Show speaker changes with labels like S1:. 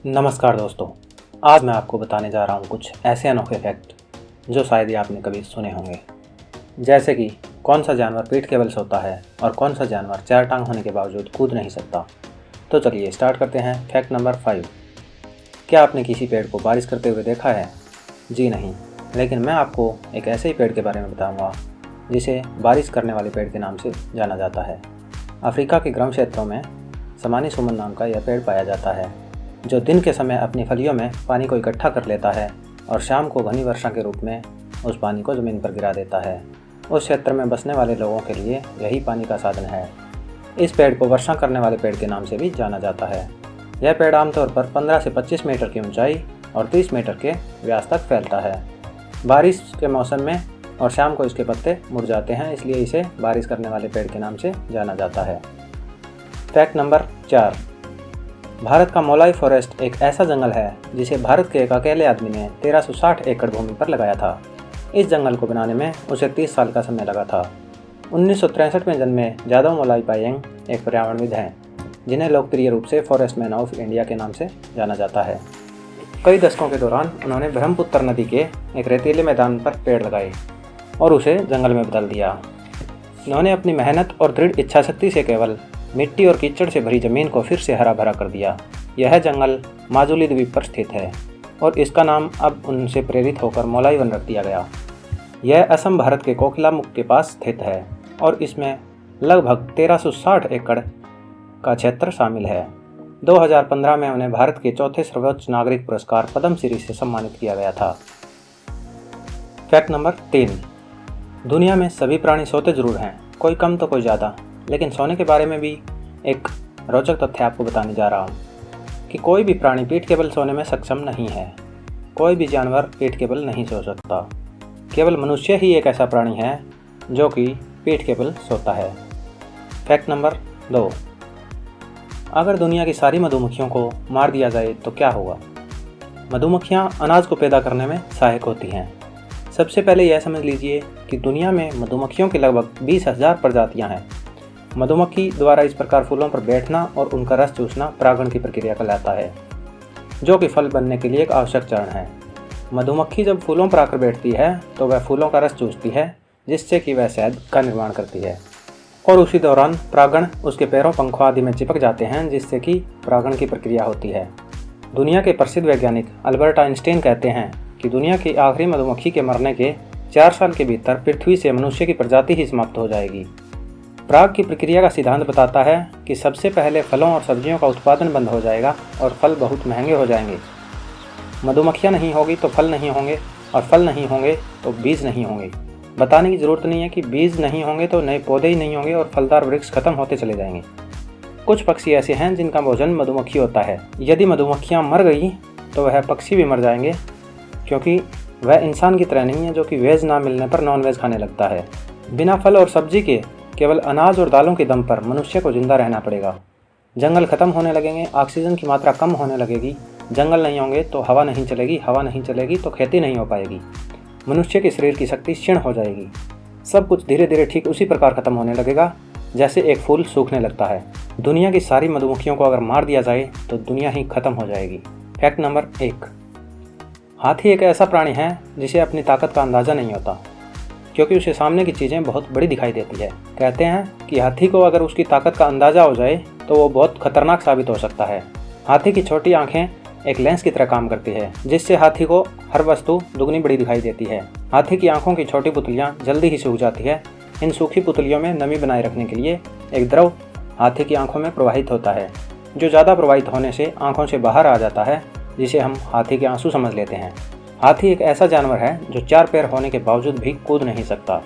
S1: नमस्कार दोस्तों, आज मैं आपको बताने जा रहा हूँ कुछ ऐसे अनोखे फैक्ट जो शायद ही आपने कभी सुने होंगे। जैसे कि कौन सा जानवर पीठ के बल सोता है और कौन सा जानवर चार टांग होने के बावजूद कूद नहीं सकता। तो चलिए स्टार्ट करते हैं। Fact number 5। क्या आपने किसी पेड़ को बारिश करते हुए देखा है? जी नहीं, लेकिन मैं आपको एक ऐसे ही पेड़ के बारे में बताऊँगा जिसे बारिश करने वाले पेड़ के नाम से जाना जाता है। अफ्रीका के गर्म क्षेत्रों में समानी सुमन नाम का यह पेड़ पाया जाता है, जो दिन के समय अपनी फलियों में पानी को इकट्ठा कर लेता है और शाम को घनी वर्षा के रूप में उस पानी को ज़मीन पर गिरा देता है। उस क्षेत्र में बसने वाले लोगों के लिए यही पानी का साधन है। इस पेड़ को वर्षा करने वाले पेड़ के नाम से भी जाना जाता है। यह पेड़ आमतौर पर 15 से 25 मीटर की ऊंचाई और 30 मीटर के व्यास तक फैलता है। बारिश के मौसम में और शाम को इसके पत्ते मुरझाते हैं, इसलिए इसे बारिश करने वाले पेड़ के नाम से जाना जाता है। Fact number 4। भारत का मोलाई फॉरेस्ट एक ऐसा जंगल है जिसे भारत के एक अकेले आदमी ने 1360 एकड़ भूमि पर लगाया था। इस जंगल को बनाने में उसे 30 साल का समय लगा था। 1963 में जन्मे जादव मोलाई पायेंग एक पर्यावरणविद हैं, जिन्हें लोकप्रिय रूप से फॉरेस्ट मैन ऑफ इंडिया के नाम से जाना जाता है। कई दशकों के दौरान उन्होंने ब्रह्मपुत्र नदी के एक रेतीले मैदान पर पेड़ लगाए और उसे जंगल में बदल दिया। उन्होंने अपनी मेहनत और दृढ़ इच्छाशक्ति से केवल मिट्टी और कीचड़ से भरी जमीन को फिर से हरा भरा कर दिया। यह जंगल माजुली द्वीप पर स्थित है और इसका नाम अब उनसे प्रेरित होकर मोलाई वन रख दिया गया। यह असम भारत के कोकिलामुख के पास स्थित है और इसमें लगभग 1360 एकड़ का क्षेत्र शामिल है। 2015 में उन्हें भारत के चौथे सर्वोच्च नागरिक पुरस्कार पद्म श्री से सम्मानित किया गया था। Fact number 3। दुनिया में सभी प्राणी सोते जरूर हैं, कोई कम तो कोई ज़्यादा, लेकिन सोने के बारे में भी एक रोचक तथ्य आपको बताने जा रहा हूँ कि कोई भी प्राणी पीठ के बल सोने में सक्षम नहीं है। कोई भी जानवर पीठ के बल नहीं सो सकता। केवल मनुष्य ही एक ऐसा प्राणी है जो कि पीठ के बल सोता है। Fact number 2। अगर दुनिया की सारी मधुमक्खियों को मार दिया जाए तो क्या होगा? मधुमक्खियाँ अनाज को पैदा करने में सहायक होती हैं। सबसे पहले यह समझ लीजिए कि दुनिया में मधुमक्खियों की लगभग 20,000 प्रजातियाँ हैं। मधुमक्खी द्वारा इस प्रकार फूलों पर बैठना और उनका रस चूसना परागण की प्रक्रिया कहलाता है, जो कि फल बनने के लिए एक आवश्यक चरण है। मधुमक्खी जब फूलों पर आकर बैठती है तो वह फूलों का रस चूसती है, जिससे कि वह शहद का निर्माण करती है और उसी दौरान परागण उसके पैरों, पंखों आदि में चिपक जाते हैं, जिससे कि परागण की प्रक्रिया होती है। दुनिया के प्रसिद्ध वैज्ञानिक अल्बर्ट आइंस्टीन कहते हैं कि दुनिया की आखिरी मधुमक्खी के मरने के 4 साल के भीतर पृथ्वी से मनुष्य की प्रजाति ही समाप्त हो जाएगी। पराग की प्रक्रिया का सिद्धांत बताता है कि सबसे पहले फलों और सब्जियों का उत्पादन बंद हो जाएगा और फल बहुत महंगे हो जाएंगे। मधुमक्खियाँ नहीं होगी तो फल नहीं होंगे और फल नहीं होंगे तो बीज नहीं होंगे। बताने की ज़रूरत नहीं है कि बीज नहीं होंगे तो नए पौधे ही नहीं होंगे और फलदार वृक्ष खत्म होते चले जाएंगे। कुछ पक्षी ऐसे हैं जिनका भोजन मधुमक्खी होता है। यदि मधुमक्खियाँ मर गई तो वह पक्षी भी मर जाएंगे, क्योंकि वह इंसान की तरह नहीं है जो कि वेज ना मिलने पर नॉन वेज खाने लगता है। बिना फल और सब्जी के केवल अनाज और दालों के दम पर मनुष्य को जिंदा रहना पड़ेगा। जंगल खत्म होने लगेंगे, ऑक्सीजन की मात्रा कम होने लगेगी। जंगल नहीं होंगे तो हवा नहीं चलेगी, हवा नहीं चलेगी तो खेती नहीं हो पाएगी। मनुष्य के शरीर की शक्ति क्षीण हो जाएगी। सब कुछ धीरे धीरे ठीक उसी प्रकार खत्म होने लगेगा जैसे एक फूल सूखने लगता है। दुनिया की सारी मधुमक्खियों को अगर मार दिया जाए तो दुनिया ही खत्म हो जाएगी। Fact number 1। हाथी एक ऐसा प्राणी है जिसे अपनी ताकत का अंदाज़ा नहीं होता, क्योंकि उसे सामने की चीज़ें बहुत बड़ी दिखाई देती है। कहते हैं कि हाथी को अगर उसकी ताकत का अंदाज़ा हो जाए तो वो बहुत खतरनाक साबित हो सकता है। हाथी की छोटी आंखें एक लेंस की तरह काम करती है, जिससे हाथी को हर वस्तु दुगनी बड़ी दिखाई देती है। हाथी की आंखों की छोटी पुतलियाँ जल्दी ही सूख जाती है। इन सूखी पुतलियों में नमी बनाए रखने के लिए एक द्रव हाथी की आंखों में प्रवाहित होता है, जो ज़्यादा प्रवाहित होने से आंखों से बाहर आ जाता है, जिसे हम हाथी के आंसू समझ लेते हैं। हाथी एक ऐसा जानवर है जो 4 पैर होने के बावजूद भी कूद नहीं सकता।